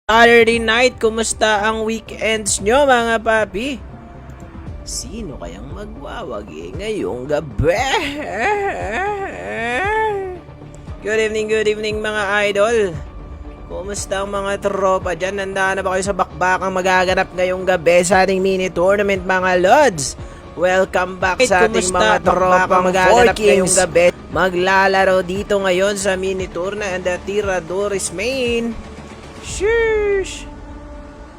Saturday night, kumusta ang weekends nyo mga papi? Sino kayang magwawagi ngayong gabi? Good evening mga idol. Kumusta ang mga tropa dyan? Handa na ba kayo sa bakbakang magaganap ngayong gabi sa ating mini tournament mga lods? Welcome back sa ating mga tropa magaganap ngayong gabi. Maglalaro dito ngayon sa mini tour na ang Tiradores Main. Sheesh!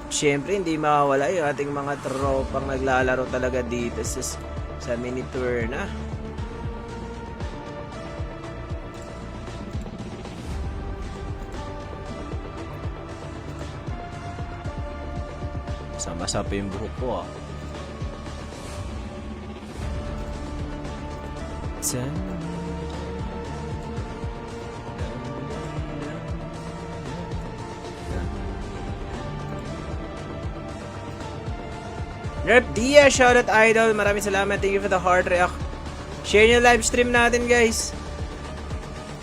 Siyempre, hindi mawawala yung ating mga tropang naglalaro talaga dito sa mini tour na. Sama-sama pa yung buhok ko ah. Rep Dia, shoutout idol. Maraming salamat. Thank you for the heart react. Share nyo live stream natin guys.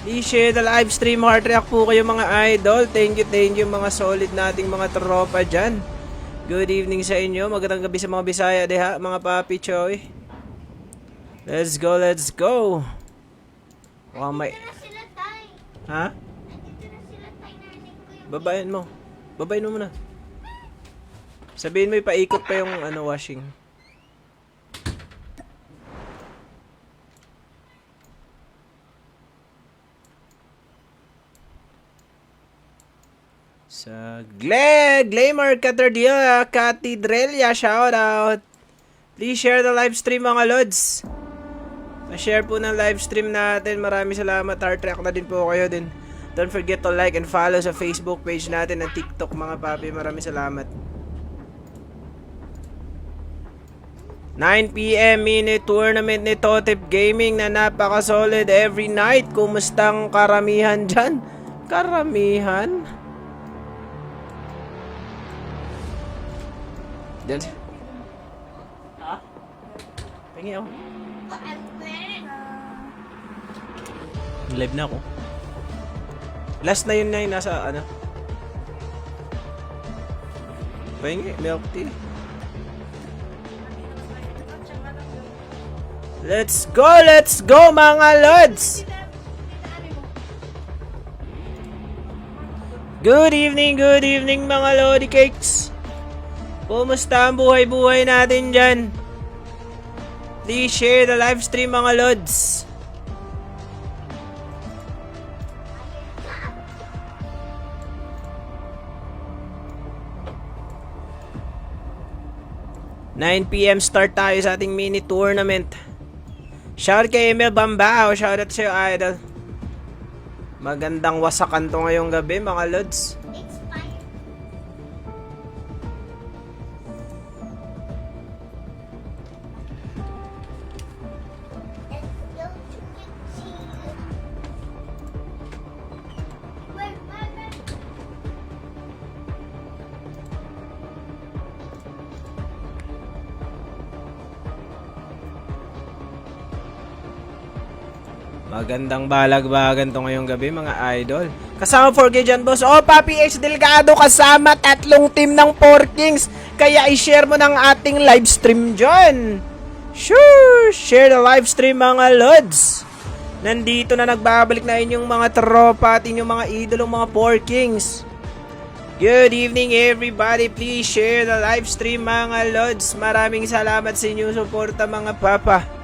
Please share the live stream. Heart react po kayo mga idol. Thank you mga solid nating mga tropa dyan. Good evening sa inyo. Magandang gabi sa mga Bisaya deha, mga papi choy. Let's go. Mukhang may... Ha? Babayin mo muna. Sabihin mo ipaikot pa yung washing. Sa Glamour Catardia, Catedrelia, shoutout. Please share the live stream mga lods. Pa-share po ng live stream natin. Maraming salamat. Heart track na din po kayo din. Don't forget to like and follow sa Facebook page natin at TikTok mga papi. Maraming salamat. 9 PM mini tournament ni Totep Gaming na napaka-solid every night. Kumustang karamihan dyan? Karamihan? Dyan. Ha? Pengi ako. Live na ako. Last na yun na yung nasa ano. Pengi, milk tea. Let's go mga lods! Good evening mga lodi cakes! Kumusta ang buhay-buhay natin dyan? Please share the live stream mga lods! (9 PM) start tayo sa ating mini tournament. Shout kay Emil Bambao. Shoutout sa'yo, idol. Magandang wasakan to ngayong gabi, mga lods. Magandang balagbagan to ngayong gabi mga idol. Kasama 4K dyan boss. Oh, Papi H Delgado kasama 3 team ng 4 Kings. Kaya i-share mo ng ating live stream dyan. Sure, share the live stream mga lods. Nandito na nagbabalik na inyong mga tropa at inyong mga idolong mga 4 Kings. Good evening everybody. Please share the live stream mga lods. Maraming salamat sa inyong suporta mga papa.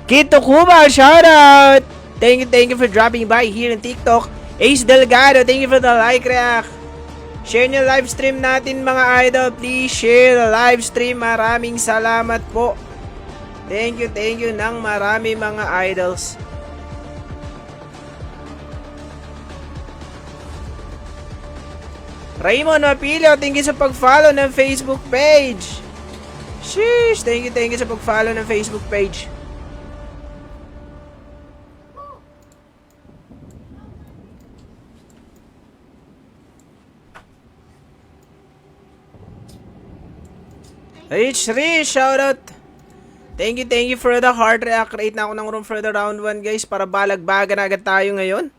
Kito Kuma, shoutout! Thank you for dropping by here in TikTok. Ace Delgado, thank you for the like react. Share nyo live stream natin mga idol. Please share the live stream. Maraming salamat po. Thank you ng marami mga idols. Raymond Mapilio, thank you sa pag-follow ng Facebook page. Sheesh, thank you sa pag-follow ng Facebook page. H3, shoutout. Thank you for the heart react. Create na ako ng room for the round 1 guys para balagbagan agad tayo ngayon.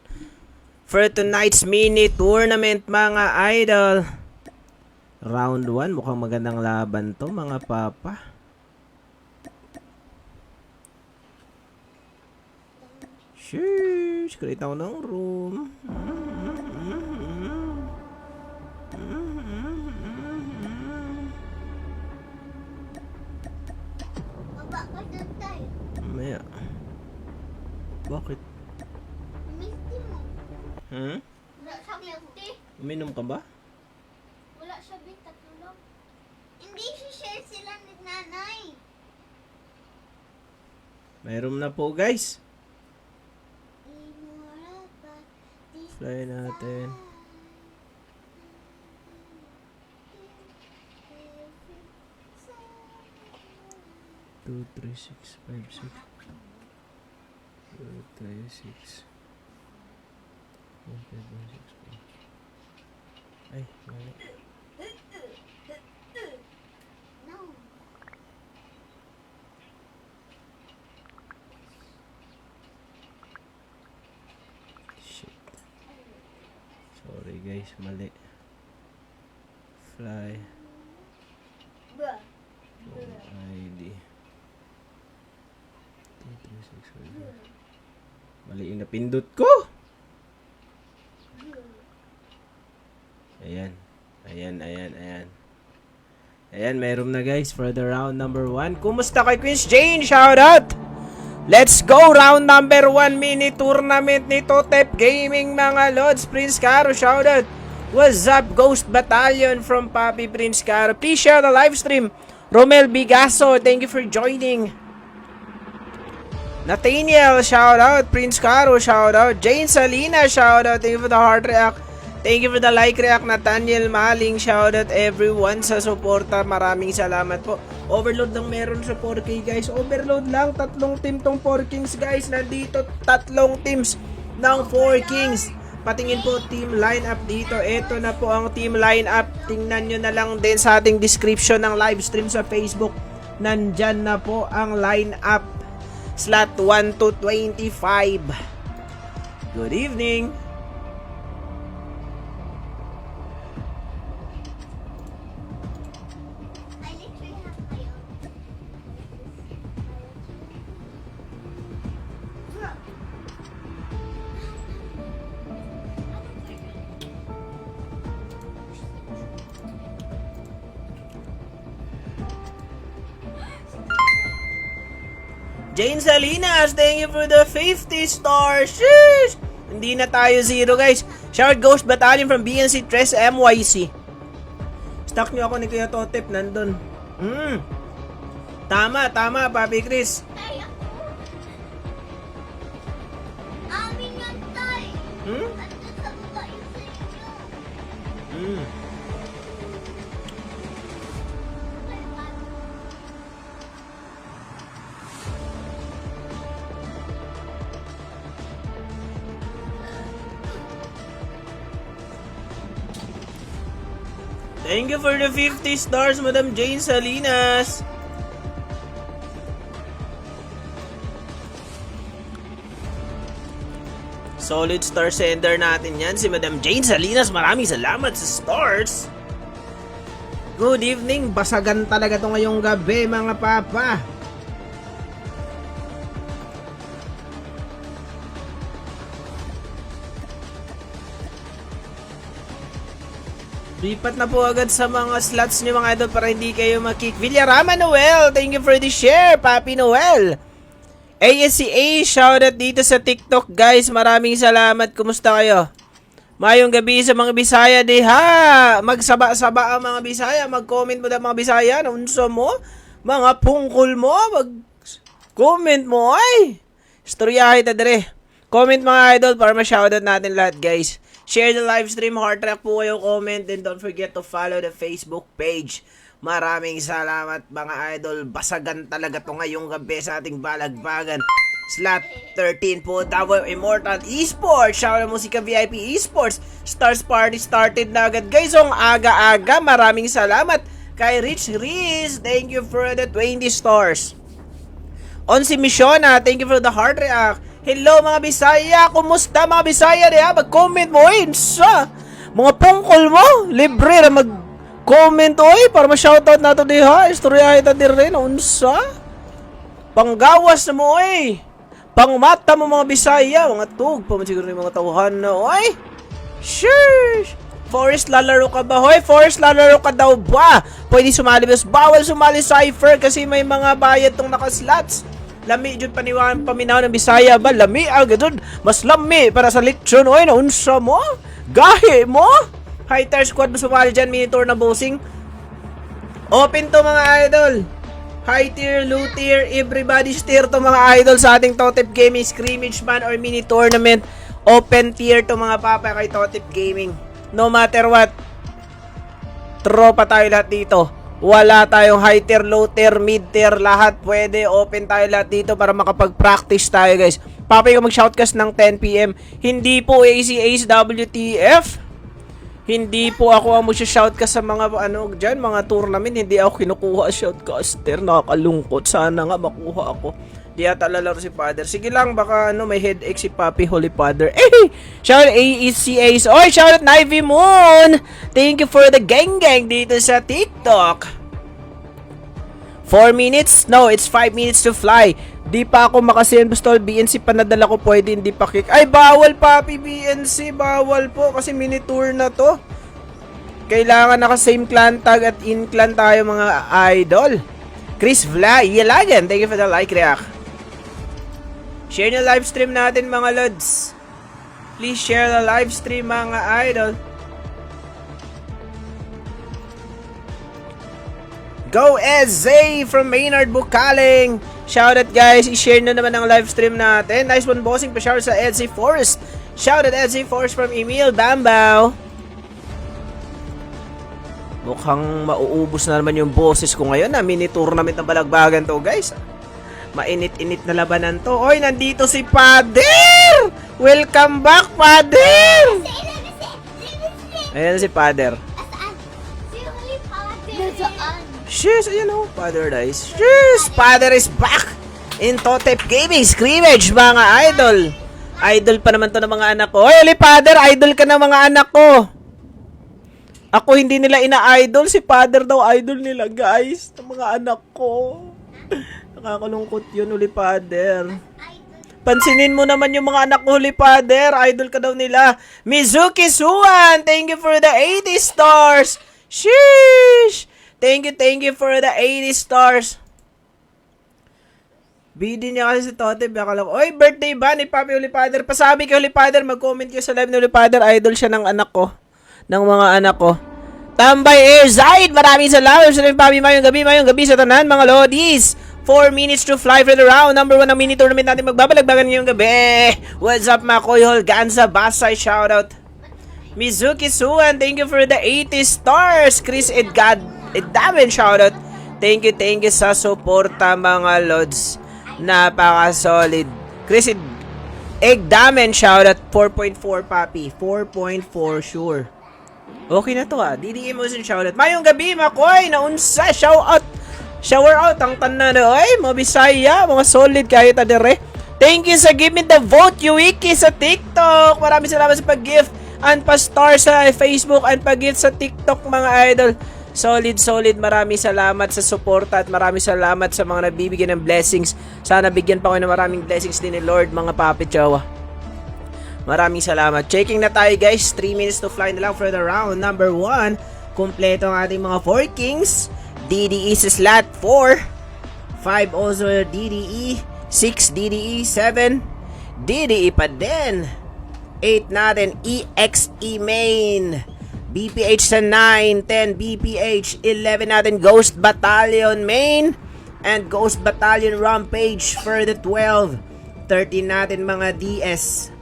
for tonight's mini tournament mga idol. Round 1, mukhang magandang laban to mga papa. Sheesh, create ako ng room. Baba ka dyan tayo. Mamaya. Bakit? Misty mo. Wala siyang milk tea. Uminom ka ba? Wala siya tatlo lang. Hindi share sila ni nanay. Mayroon na po guys. Fly natin. 2, 3, 6, 5, 6. 2, 3, 6. 1, 5, 1, 6, 5. Ay, mali. No. Shit. Sorry guys, mali. Fly. Bruh. ID. 2, 3, 6, 5. Mali yung napindot ko. Ayan. Ayan, meron na guys for the round number 1. Kumusta kay Queen's Jane? Shoutout! Let's go! Round number 1 mini tournament ni Totep Gaming mga Lods. Prince Caro, shoutout! What's up, Ghost Battalion from Papi Prince Caro? Please share the live stream. Romel Bigaso, thank you for joining. Nathaniel, shoutout. Prince Caro, shoutout. Jane Salina, shoutout. Thank you for the heart react. Thank you for the like react. Nathaniel Maling, shoutout everyone sa suporta. Maraming salamat po. Overload lang meron sa 4K guys. Overload lang. 3 team tong 4 Kings guys. Nandito 3 teams ng 4 Kings. Patingin po team lineup dito. Ito na po ang team lineup. Tingnan nyo na lang din sa ating description ng live stream sa Facebook. Nandyan na po ang lineup. Slot 1 to 25. Good evening. I literally have my own. Bruh. Jane Salinas, thank you for the 50 stars. Sheesh! Hindi na tayo zero guys. Shout Ghost Battalion from BNC 3 MYC. Stock nyo ako ni Kuya Totep nandun. Tama, Papi Chris. Tay, ako. Amin yan, tay. Andun sa baba yung sa inyo. Thank you for the 50 stars, Madam Jane Salinas. Solid star sender natin yan, si Madam Jane Salinas. Maraming salamat sa stars. Good evening. Basagan talaga to ngayong gabi, mga papa. Lipat na po agad sa mga slots niyo mga idol para hindi kayo makick. Villarama Noel, thank you for the share, Papi Noel. ASCA, shoutout dito sa TikTok guys. Maraming salamat. Kumusta kayo? Mayong gabi sa mga Bisaya di ha. Magsaba-saba ang mga Bisaya. Mag-comment mo na mga Bisaya. Unso mo? Mga pungkol mo. Mag-comment mo ay. Storyahe ta dere. Comment mga idol para ma-shoutout natin lahat guys. Share the live stream, heart track po kayo, comment, and don't forget to follow the Facebook page. Maraming salamat mga idol. Basagan talaga to ngayong gabi sa ating balagbagan. Slot 13 po, Davao Immortal Esports. Shoutout Musika VIP Esports. Stars Party started na agad guys. Ang aga-aga, maraming salamat kay Rich Riz. Thank you for the 20 stars. On si Missiona, thank you for the heart react. Hello mga Bisaya, kumusta mga Bisaya diha? Mag-comment mo sa mga pungkol mo. Libre na mag-comment para ma-shoutout nato diha. Istoryahin ta din rin unsa. Panggawas na mo Pangmata mo mga Bisaya, mga tug pa man siguro yung mga tauhan na Sheesh. Forest lalaro ka ba? Hoy, Forest lalaro ka daw ba? Pwede sumali mas bawal sumali Cypher kasi may mga bayad tong naka-slots. Lami jud paniwan paminaw ng Bisaya ba? Lami agad mas lami para sa lechon naunsa mo? Gahi mo? High tier squad mo sumali dyan, mini tour na bossing. Open to mga idol. High tier, low tier, everybody's tier to mga idol sa ating Totep Gaming scrimmage man or mini tournament. Open tier to mga papa kay Totep Gaming. No matter what, tropa tayo lahat dito. Wala tayong high tier, low tier, mid tier, lahat pwede. Open tayo lahat dito para makapag-practice tayo guys. Papay ko mag-shoutcast ng 10 PM. Hindi po ACA's WTF. Hindi po ako ang mag-shoutcast sa mga dyan, mga tournament. Hindi ako kinukuha shoutcaster. Nakakalungkot. Sana nga makuha ako. Di ata lalaro si Father. Sige lang, baka may headache si Papi Holy Father. Shout out AECA's. Oy, shout out Nivy Moon. Thank you for the gang dito sa TikTok. 4 minutes? No, it's 5 minutes to fly. Di pa ako makasend basta BNC pa nadala ko, pwede hindi pa kick. Ay, bawal Papi BNC. Bawal po kasi mini tour na to. Kailangan naka same clan tag at in clan tayo mga idol. Chris Vla, Yelagan. Thank you for the like react. Share nyo live stream natin mga lods. Please share the live stream mga idol. Go Eze from Maynard Bukaling. Shout out guys, i-share na naman ang live stream natin. Nice one bossing, pa-shout sa Eze Forest. Shout out Eze Forest from Emil Bambao. Mukhang mauubos na naman yung boses ko ngayon mini tournament ng balagbagan to guys. Mainit-init na labanan to. Oy, nandito si Pader! Welcome back, Pader! Ayan si Pader. Sheesh, ayan Pader guys. Sheesh, Pader is back in Totep Gaming scrimmage, mga idol. Idol pa naman to ng mga anak ko. Oy, Pader, idol ka ng mga anak ko. Ako hindi nila ina-idol. Si Father daw idol nila, guys. Ng mga anak ko. Nakakalungkot yun, Uli Father. Pansinin mo naman yung mga anak ko, Uli Father. Idol ka daw nila. Mizuki Suwan, thank you for the 80 stars. Sheesh. Thank you for the 80 stars. BD niya kasi si Tote. Oy, birthday ba ni Papi Uli Father? Pasabi kay Uli Father. Mag-comment kayo sa live ni Uli Father. Idol siya ng anak ko. Ng mga anak ko. Tambay Airzide, maraming salamat sa Papi mayong gabi sa tanan mga lodis. 4 minutes to fly for the round. Number 1 ng mini tournament natin magbabalagbagan ngayong gabi. What's up mga Koyhol Gansa Basay, shoutout. Mizuki Suwan, thank you for the 80 stars. Chris Eddamen, shoutout. Thank you sa suporta mga lods. Napaka solid. Chris Eddamen, shoutout. 4.4 Papi, 4.4 sure. Okay na to DD Emotion shoutout. Mayong gabi, Makoy. Naunsa, shoutout. Shower out ang tanan mga Bisaya, mga solid kahit adere. Thank you sa give me the vote, Yuiki sa TikTok. Maraming salamat sa pag-gift and pa-star sa Facebook and pag-gift sa TikTok mga idol. Solid. Maraming salamat sa suporta at maraming salamat sa mga nabibigyan ng blessings. Sana bigyan pa ko ng maraming blessings din ni Lord mga papi chowa. Maraming salamat. Checking na tayo guys. 3 minutes to fly na lang for the round. Number 1. Kompleto ang ating mga 4 kings. DDE sa slot 4. 5 also DDE. 6 DDE. 7 DDE pa din. 8 natin EXE main. BPH sa 9. 10 BPH. 11 natin Ghost Battalion main. And Ghost Battalion Rampage for the 12. 13 natin mga DS.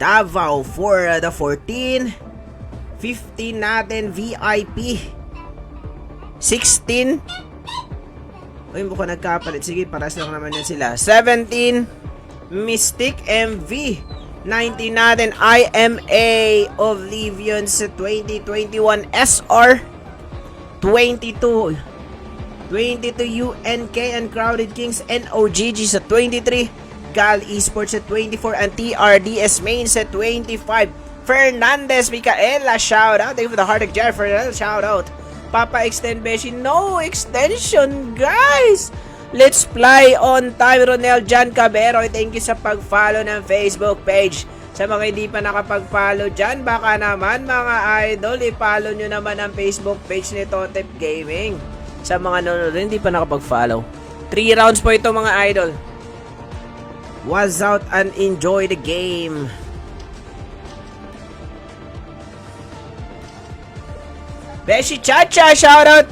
Davao for the 14. 15 natin VIP. 16. Uy, mukhang nagkapalit. Sige, paras lang naman yan sila. 17 Mystic MV. 19 natin IMA Oblivion sa 2021 SR. 22 22 UNK and Crowded Kings and OGG sa 23. Gal Esports sa 24 and TRDS Main sa 25. Fernandez Micaela, shout out. Thank you for the Heartache Jar Fernandez, shout out. Papa Extend Beshi, no extension guys. Let's fly on time. Ronel Jan Cabero, thank you sa pag-follow ng Facebook page. Sa mga hindi pa nakapag-follow dyan, baka naman mga idol, i-follow nyo naman ang Facebook page ni Totep Gaming. Sa mga nanonood hindi pa nakapag-follow. 3 rounds po ito mga idol. Was out and enjoy the game. Beshi Chacha, shoutout!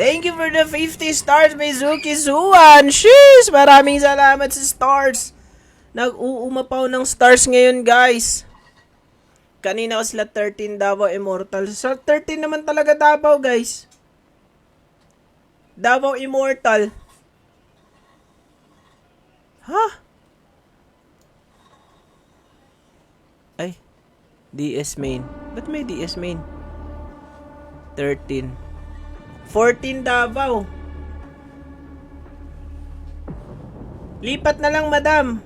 Thank you for the 50 stars, Mizuki Zuan. Sheesh! Maraming salamat sa stars. Nag-uumapaw ng stars ngayon, guys. Kanina ko sila 13 Davao Immortal. Sa 13 naman talaga Davao, guys. Davao Immortal. Ha? Ay. DS main. Ba't may DS main? 13. 14 Davao. Lipat na lang, madam.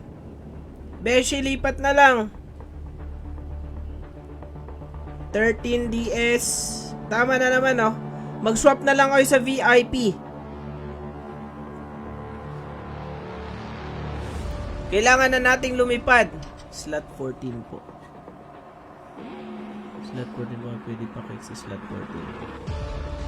Beshi, lipat na lang. 13 DS. Tama na naman, oh. Mag-swap na lang kayo sa VIP. Kailangan na nating lumipad. Slot 14 po. Slot 14 po. Pwede pa kayo sa slot 14.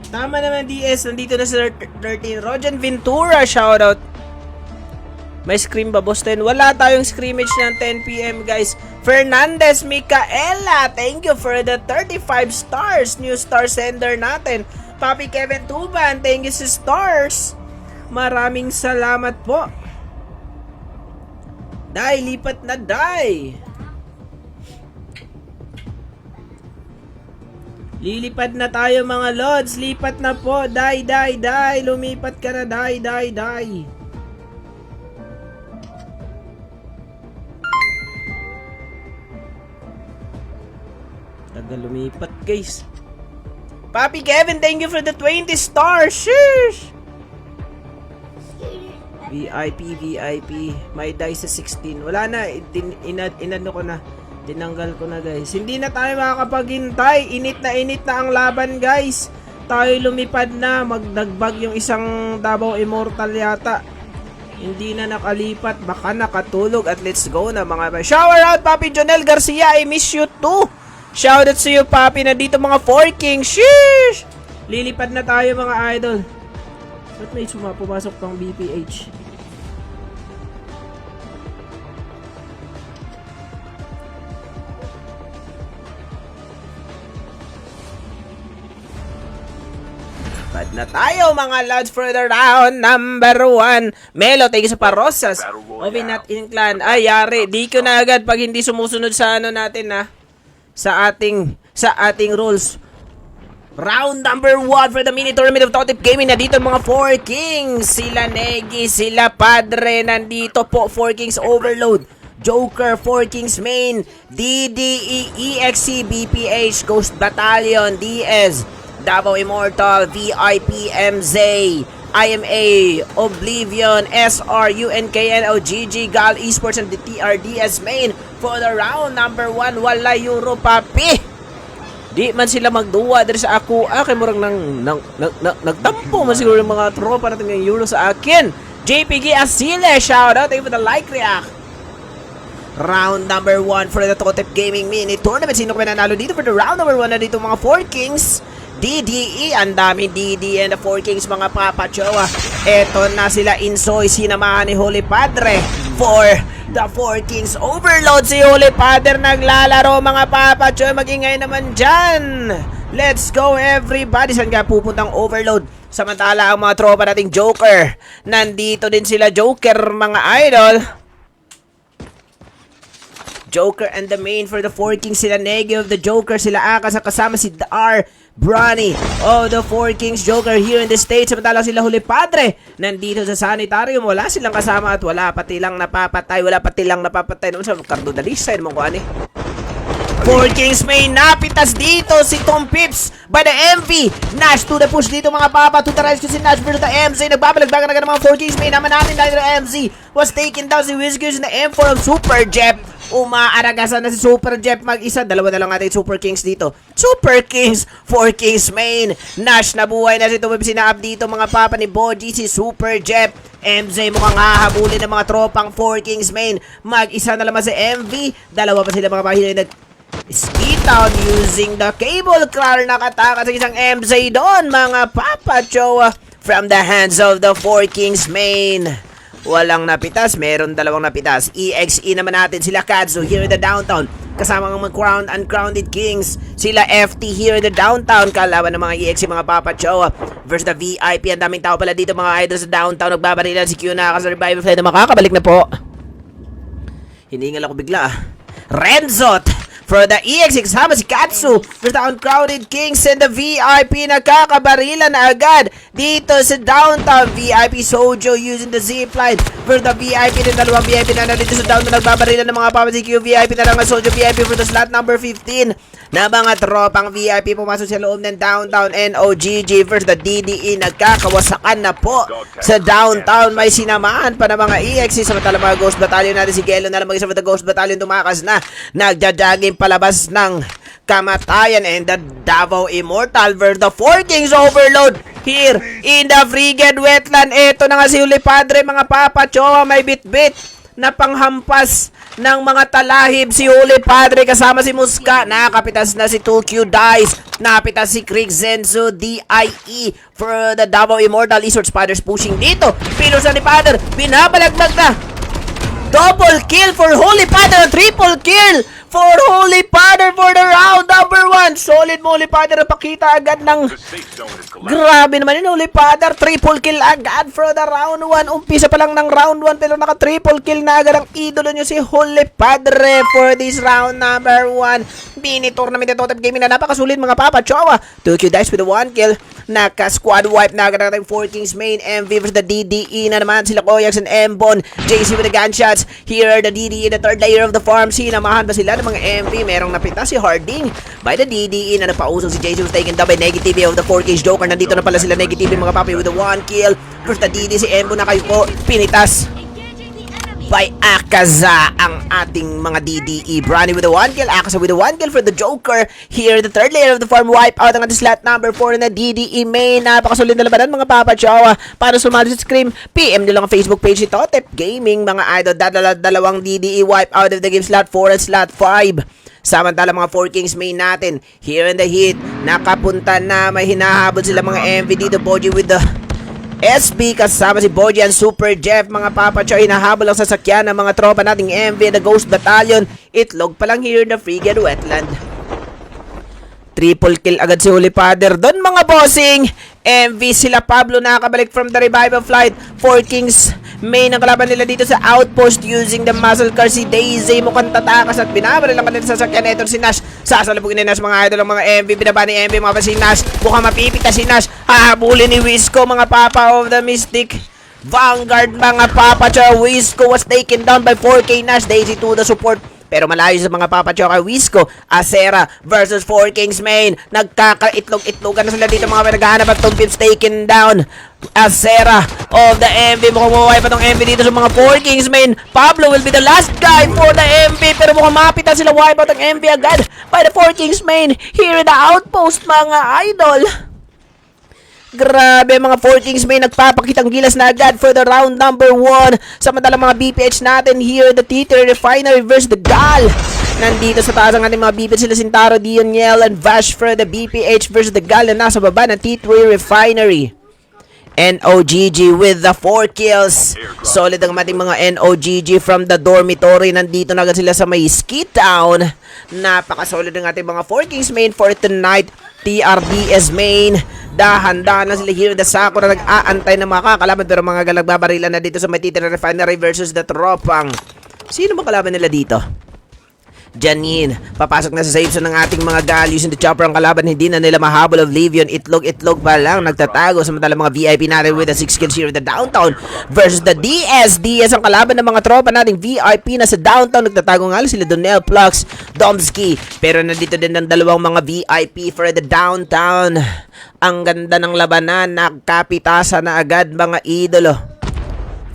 Tama naman DS, nandito na sa 13. Rojan Ventura, shoutout. May scream ba, Boston? Wala tayong scrimmage ng 10 PM guys. Fernandez Micaela, thank you for the 35 stars. New star sender natin. Papi Kevin Tuban, thank you sa stars. Maraming salamat po. Dai, lipat na Dai. Lilipad na tayo mga lods. Lipat na po. Dai. Lumipat ka na. Dai. Tagal lumipat guys. Papi Kevin, thank you for the 20 stars. Sheesh. VIP. May die sa 16. Wala na. Inano ko na. Tinanggal ko na guys. Hindi na tayo makakapaghintay. Init na ang laban guys. Tayo lumipad na. Magdagbag yung isang Davao Immortal yata. Hindi na nakalipat. Baka nakatulog. At let's go na mga. Shower out Papi Jonel Garcia. I miss you too. Shout out sa iyo Papi. Nandito mga 4 Kings. Sheesh. Lilipad na tayo mga idol. Ba't may pumasok pang BPH? Bad na tayo mga lads for the round number 1. Melo, thank you sa parosas. Ovinat in clan. Ay, yari. Di ko na agad pag hindi sumusunod sa ano natin na. Sa ating rules. Round number 1 for the mini tournament of Totep Gaming. Na dito mga 4 Kings. Sila Negi, sila Padre. Nandito po 4 Kings Overload. Joker, 4 Kings Main. DDE, EXC, BPH, Ghost Battalion, DS. Davao Immortal, VIP, MZ, IMA, Oblivion, SR, UNKN, OGG, Gal Esports, and the TRDS Main for the round number 1. Wala Euro, Papi! Di man sila magduwa dito sa ako. Kay murang nagtampo man siguro yung mga tropa natin ng Euro sa akin. JPG Asile, shoutout. Thank you for the like react. Round number 1 for the Totep Gaming Mini Tournament. Sino ka nanalo dito for the round number 1 na dito mga 4 Kings? DDE, ang daming DDE and the 4 Kings mga papachowa. Eto na sila Insoy, sinamahan ni Holy Padre for the Four Kings Overload. Si Holy Padre naglalaro mga papachoy, magingay naman dyan. Let's go everybody. Saan ka pupuntang Overload? Samantala ang mga tropa nating Joker, nandito din sila Joker mga idol. Joker and the main for the Four Kings, sila Negi of the Joker, sila Aka sa kasama si Dar Bronny of the Four Kings Joker here in the States. Samantala sila Holy Padre nandito sa sanitarium, wala silang kasama at wala pati lang napapatay. Naman sa Cardo Dalisa yun mong kuhan eh. Four Kings may napitas dito si Tom Pips by the MV. Nash to the push dito mga papa. To the rescue si Nash versus the MZ. Nagbabalagbagan ng mga Four Kings may naman natin dahil the MZ was taken down si Whiskers na M4 of Super Jeff. Umaaragasan na si Super Jeff mag-isa. Dalawa na lang natin Super Kings dito. Super Kings, Four Kings main. Nash nabuhay na si Tom Pips. Sina-up dito mga papa ni Boji si Super Jeff. MZ mukhang hahabulin ng mga tropang Four Kings main. Mag-isa na lamang si MV. Dalawa pa sila mga pahilay na ski down using the cable car. Nakataka sa isang MZ doon mga Papa Chowa from the hands of the Four Kings main. Walang napitas, meron dalawang napitas. EXE naman natin sila Katsu here in the downtown kasama ng mga crowned and crowned kings. Sila FT here in the downtown kalaban ng mga EXE mga Papa Chowa versus the VIP. Ang daming tao pala dito mga idol sa downtown. Nagbabarilan si Q na sa revival flight na makakabalik na po. Hiningal ako bigla. Renzot for the EX, kasama si Katsu for the uncrowded kings and the VIP. Nakakabarilan na agad dito sa downtown. VIP Sojo using the zipline for the VIP. Din dalawang VIP na dito sa downtown. Nagbabarilan ng mga Papa CQ. VIP na lang ang Sojo VIP for the slot number 15 na mga tropang VIP. Pumasok sa loob ng downtown. NOGG versus the DDE. Nagkakawasakan na po sa downtown. May sinamahan pa ng mga EX. Samantala mga Ghost Battalion natin si Gelo na lang mag-isa for the Ghost Battalion. Tumakas na. Nagja-jogging palabas ng kamatayan and the Davao Immortal versus the Four Kings Overload here in the Frigid Wetland. Ito na nga si Holy Padre mga Papa Chowa, may bit-bit na panghampas ng mga talahib si Holy Padre kasama si Muska. Nakapitas na si 2Q Dice, napitas si Krieg Zenzo DIE for the Davao Immortal. Esports Spiders pushing dito, pinusa ni Padre, binabalagdag na. Double kill for Holy Padre, triple kill for Holy Padre for the round number 1. Solid mo Holy Padre, napakita agad ng grabe naman yun Holy Padre, triple kill agad for the round 1. Umpisa pa lang ng round 1 pero naka triple kill na agad ang idolo nyo si Holy Padre for this round number 1. Mini tournament ito top gaming na napakasulit mga Papa Chowa. 2Q Dice with the 1 kill. Naka squad wipe na agad natin Four Kings main. MV versus the DDE na naman sila Koyax and Mbon. JC with the gunshots. Here are the DDE, the third layer of the farm. Sinamahan ba sila ng mga MV? Merong napita si Harding by the DDE na napausong si JC was taken down by Negative of the Four Kings Joker. Nandito na pala sila Negative mga papi with the 1 kill. Versus the DDE si Mbon na kayo po pinitas by Akaza ang ating mga DDE. Bronny with the 1 kill, Akaza with the 1 kill for the Joker. Here, the third layer of the farm wipe out ang ating slot number 4 na DDE main. Napakasolid na labanan mga Papa Chowa. Para sumali sa Scream, PM nyo lang ang Facebook page ni Totep Gaming mga idol. Dalawang DDE wipe out of the game slot 4 and slot 5. Samantala mga Four Kings main natin, here in the heat, nakapunta na, may hinahabol sila mga MV dito. Boji with the SB kasama si Boji and Super Jeff mga Papa Choy. Hinahabol ang sasakyan ng mga tropa nating MV, the Ghost Battalion. Itlog pa lang here in the Frigid Wetland. Triple kill agad si Holy Father doon mga bossing. MV sila Pablo nakabalik from the revival flight. Four Kings main ang kalaban nila dito sa outpost using the muscle car. Si Daisy mukhang tatakas at binabaril lang kanila sa sasakyan. Ito si Nash, sasalubugin ni Nash mga idol ang mga MV. Binaba ni MV mga pa si Nash, mukhang mapipita si Nash. Hahabulin ni Wisco mga Papa of the Mystic Vanguard mga Papa Chow. Wisco was taken down by 4K Nash. Daisy to the support pero malayo sa mga Papa Chow kay Wisco. Acera versus Four Kings main. Nagkakaitlog-itlogan na sila dito mga pinaghahanap at Tom Pips taken down. Acera of the MV. Mukhang mawahay pa tong MV dito sa mga Four Kings main. Pablo will be the last guy for the MV pero mukhang mapitan sila. Wipe out ang MV agad by the Four Kings main here in the outpost mga idol. Grabe mga Four Kings may nagpapakitang gilas na agad for the round number 1. Samantalang mga BPH natin here, the T3 Refinery versus the GAL. Nandito sa taas ang ating mga BPH sila Sintaro, Dion, Yel, and Vash for the BPH versus the GAL na nasa baba ng T3 Refinery. NOGG with the 4 kills. Solid ang ating mga NOGG from the dormitory. Nandito na agad sila sa may ski town. Napaka-solid ang ating mga 4 kings main for tonight. TRDS main. Dahan-dahan na sila here in the Sakura. Nag-aantay na makakalaban. Pero mga galagbabarilan na dito sa may Titira Refinery versus the Tropang. Sino ba kalaban nila dito? Janine, papasok na sa safe zone ng ating mga gal using the chopper ang kalaban, hindi na nila mahabol of Livion, itlog pa lang, nagtatago samantala mga VIP natin with the 6 kills here in the downtown versus the DS ang kalaban ng mga tropa nating VIP na sa downtown, nagtatago nga sila Donel, Plux, Domsky, pero nandito din ng dalawang mga VIP for the downtown. Ang ganda ng labanan, nakapitasan na agad mga idolo.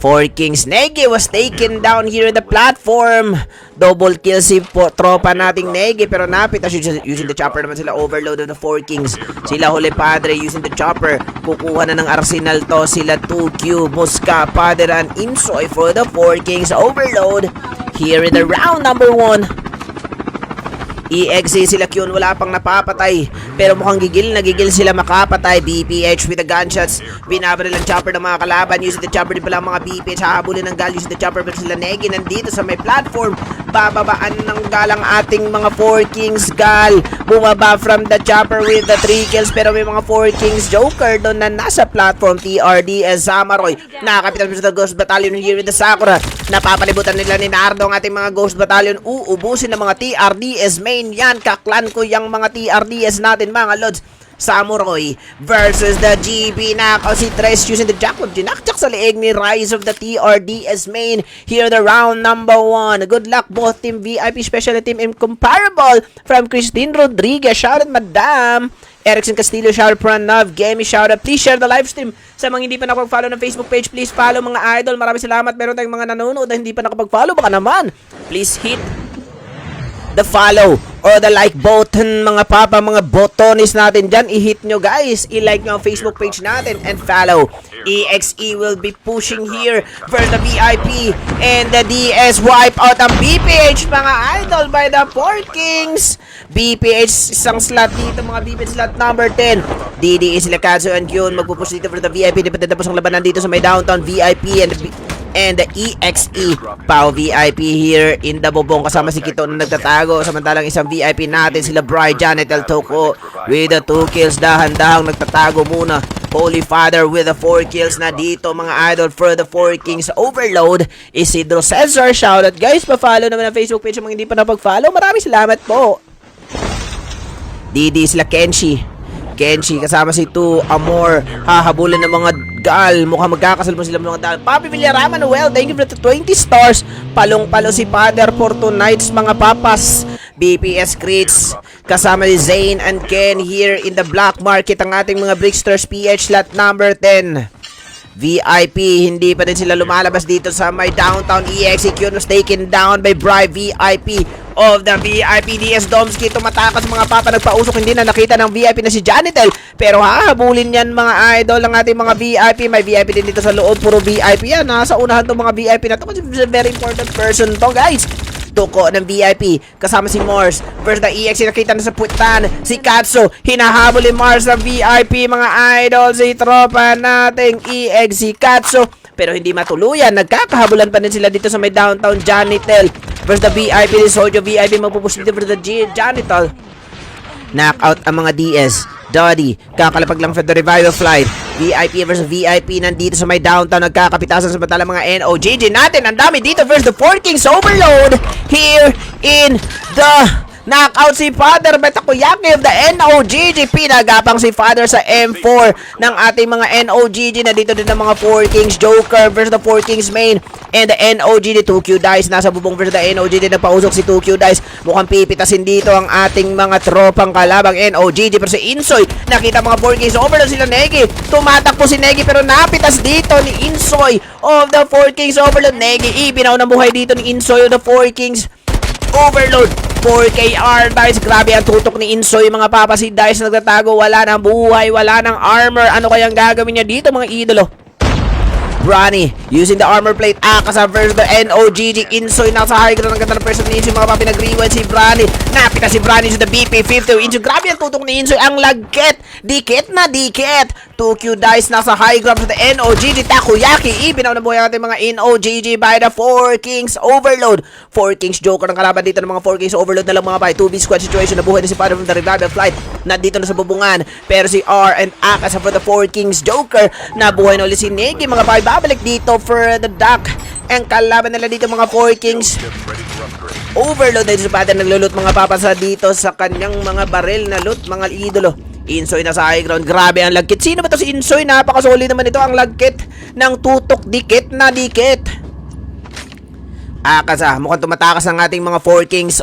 4 Kings. Negi was taken down here in the platform. Double kill si tropa nating Negi. Pero napitas using the chopper naman sila. Overload of the 4 Kings. Sila Huli Padre using the chopper. Kukuha na ng arsenal to. Sila 2Q, Muska, Padre, and Insoy for the 4 Kings. Overload here in the round number 1. EXE sila Kyun, wala pang napapatay. Pero mukhang gigil sila makapatay. BPH with the gunshots. Binabaril ang chopper ng mga kalaban. Using the chopper din pala ang mga BPH. Hahabulin ng gal using the chopper. Pero sila Negi nandito sa may platform. Bababaan ng gal ang ating mga 4 Kings gal. Bumaba from the chopper with the 3 kills. Pero may mga 4 Kings Joker doon na nasa platform. TRDS Samaroy. Nakakapitan sa Ghost Battalion here in the Sakura. Napapalibutan nila ni Nardo ang ating mga Ghost Battalion. Uubusin ng mga TRDS main. Yan, kaklan ko yung mga TRDS natin mga lods. Samurai versus the GB. Knockout si Tres using the jackpot. Ginakchak sa leeg ni Rise of the TRDS main. Here the round number 1. Good luck both team VIP special team incomparable from Christine Rodriguez. Shout out Madam Erickson Castillo, shout out Pranav Gemi, shout out. Please share the live stream. Sa mga hindi pa nakapag-follow ng Facebook page, please follow mga idol. Maraming salamat. Meron tayong mga nanonood na hindi pa nakapag-follow. Baka naman, please hit the follow or the like button mga papa, mga botonis natin dyan. I-hit nyo guys, i-like nyo ang Facebook page natin and follow. EXE will be pushing here for the VIP and the DS wipe out ang BPH mga idol by the 4 Kings. BPH isang slot dito mga BPH slot number 10. DDE sila Katsu and Kyun magpupush dito for the VIP. Di pa tapos ang labanan dito sa may downtown VIP and the EXE Pau VIP here in the bubong kasama si Kito na nagtatago. Samantalang isang VIP natin sila Bri Janet El Toko with the 2 kills. Dahan-dahang nagtatago muna. Holy Father with the 4 kills na dito mga idol for the 4 Kings. Overload Isidro Cesar. Shoutout guys, pa-follow naman ang Facebook page sa mga hindi pa napag-follow. Maraming salamat po. Didi sila Kenshi kasama si 2 Amor. Hahabulin ng mga gal. Mukhang magkakasalmo sila mga dal. Papi Villaraman, well, thank you for the 20 stars. Palong-palo si Father for tonight's mga papas. BPS Crits kasama ni Zane and Ken here in the black market. Ang ating mga Bricksters PH slot number 10. VIP, hindi pa din sila lumalabas dito sa may downtown. EXE was taken down by Bribe VIP of the VIP. DS Domsky tumatakas mga papa, nagpausok, hindi na nakita ng VIP na si Janitel, pero hahabulin yan mga idol ng ating mga VIP. May VIP din dito sa loob, puro VIP yan. Nasa unahan itong mga VIP na ito kasi very important person to guys. Tuko ng VIP kasama si Mars versus the EXE. Nakita na sa putan si Katsu, hinahabol ni Mars ng VIP mga idol. Si tropa nating EXE Katsu, pero hindi matuluyan. Nagkakahabulan pa din sila dito sa may downtown. Janitel versus the VIP ni Sojo. VIP magpupush dito versus the Janitel. Knockout ang mga DS. Doddy, kakalapag lang for the revival flight. VIP versus VIP nandito sa may downtown. Nagkakapitasan samantala mga NOGG natin. Ang dami dito versus the 4 Kings. Overload here in the knockout si Father Betakoyaki of the NOGG. Pinagapang si Father sa M4 ng ating mga NOGG. Na dito din ng mga 4 Kings Joker versus the 4 Kings main and the NOGG. 2Q Dice nasa bubong versus the NOGG. Nagpausok si 2Q Dice. Mukhang pipitasin dito ang ating mga tropang kalabang NOGG. Pero si Insoy, nakita mga 4 Kings. Overload sila Negi. Tumatakbo si Negi pero napitas dito ni Insoy of the 4 Kings. Overload Negi. Ibinaw ng buhay dito ni Insoy of the 4 Kings. Overload 4KR Dice. Grabe ang tutok ni Insoy mga papa. Si Dice nagtatago, wala ng buhay, wala ng armor. Ano kayang gagawin niya dito mga idolo? Bronny using the armor plate. Akasa versus the NOGG. Insoy nasa high ground. Ang ganda ng person ni Insoy mga papi. Nag-rewind si Bronny. Napita si Bronny sa the BP 50. Insoy, grabe ang tutok ni Insoy. Ang lagket. Dikit na dikit. 2Q Dice nasa high ground sa NOGG Takoyaki. Ibinaw na buhay ang ating mga NOGG by the 4 Kings Overload. 4 Kings Joker ang kalaban dito ng mga 4 Kings Overload na lang mga bay. 2v squad situation na buhay na si Father from the Revival Flight. Nandito na sa bubungan. Pero si R and Akasa for the 4 Kings Joker. Nabuhay na ulit si Negi mga bay. Babalik dito for the Duck. Ang kalaban nila dito mga 4 Kings Overload dito sa Father. Naglulot mga papasa dito sa kanyang mga baril na loot mga idolo. Insoy na sa high ground. Grabe ang lagkit. Sino ba to si Insoy? Napakasoli naman ito. Ang lagkit ng tutok dikit na dikit. Akasa, mukhang tumatakas ang ating mga 4 Kings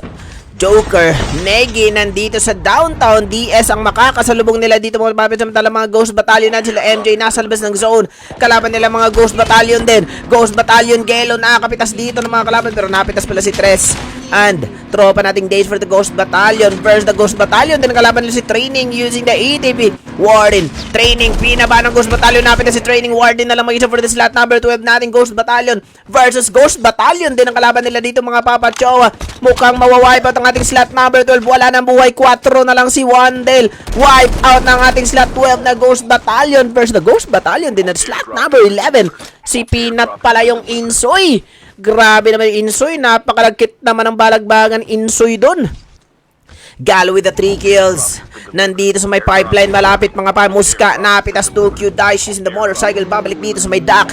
Joker. Negi nandito sa downtown. DS ang makakasalubong nila dito mga papit. Samantala mga Ghost Battalion na sila MJ nasa labas ng zone. Kalaban nila mga Ghost Battalion din. Ghost Battalion Gelo nakakapitas dito ng mga kalaban. Pero napitas pala si Tres. And tropa nating days for the Ghost Battalion versus the Ghost Battalion. Din kalaban nila si Training using the ETP. Warden. Training. Pinaba ng Ghost Battalion. Napitas si Training. Warden na lang mag-isa for the slot number 12 nating Ghost Battalion versus Ghost Battalion. Din ang kalaban nila dito mga papachowa. Mukhang mawawipe out ang ating slot number 12. Wala nang buhay. 4 na lang si Wandel. Wipe out ng ating slot 12 na Ghost Battalion versus the Ghost Battalion din at slot number 11. Si Peanut pala yung Insoy. Grabe naman yung Insoy. Napakalagkit naman ang balagbagan Insoy dun. Galo with the 3 kills. Nandito sa may pipeline malapit mga pa. Muska napitas 2Q Dice. She's in the motorcycle. Babalik dito sa may dock.